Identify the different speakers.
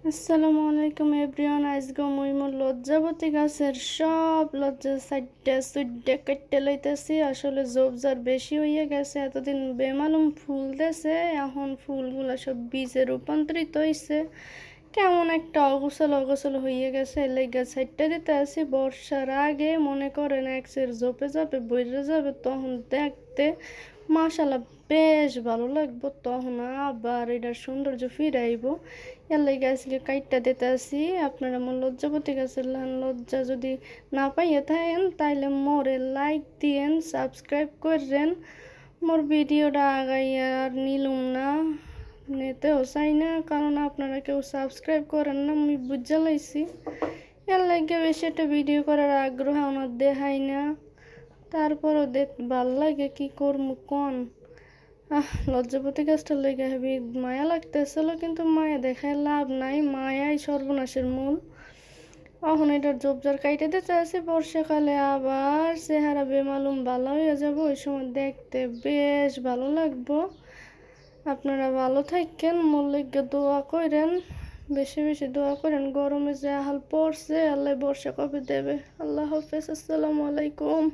Speaker 1: আসসালামু আলাইকুম এভরিওয়ান। আজকে মুই মোর লজ্জাবতী গাছের সব লজ্জা সাইডটা সুইডে কাটতে লইতেছি। আসলে জোবজার বেশি হইয়া গেছে, এতদিন বেমালুম ফুল দেছে, এখন ফুলগুলা সব বীজে রূপান্তরিত হইছে। কেমন একটা অগোছল অগোছল হইয়া গেছে, লেগা সাইডটা দিতে আসি। বর্ষার আগে মনে করেন একসের জোপে যাবে বইরে যাবে, তখন দেখতে মাশাল্লাহ বেশ ভালো লাগবো। তখন আবার এটার সৌন্দর্য ফিরাইব। এর লেগে আজকে কাইটটা দিতে আসি। আপনারা মোর লজ্জাবতী গাছের লজ্জা যদি না পাইয়ে থাকেন তাইলে মোরে লাইক দিয়েন, সাবস্ক্রাইব করেন। মোর ভিডিওটা আগাইয়া আর নিলুম না, নিতেও চাই না, কারণ আপনারা কেউ সাবস্ক্রাইব করেন না, আমি বুঝা লাইছি। এর লাগে বেশি একটা ভিডিও করার আগ্রহ আমার দেখাই না। তারপরও ভাল লাগে, কি করবো কোন। লজ্জাপতি গাছটার লেগে হেবি মায়া লাগতেছিল, কিন্তু মায়া দেখায় লাভ নাই, মায়াই সর্বনাশের মূল। এখন এটার জবজার কাইটে দিতে আছে, বর্ষাকালে আবার চেহারা বেমালুম ভালো হয়ে যাবো, ওই সময় দেখতে বেশ ভালো লাগবো। আপনারা ভালো থাকেন, মোর লেগে দোয়া করেন, বেশি বেশি দোয়া করেন। গরমে যে হাল পড়ছে, আল্লাহ বর্ষা কবে দেবে। আল্লাহ হাফেজ, আসসালামু আলাইকুম।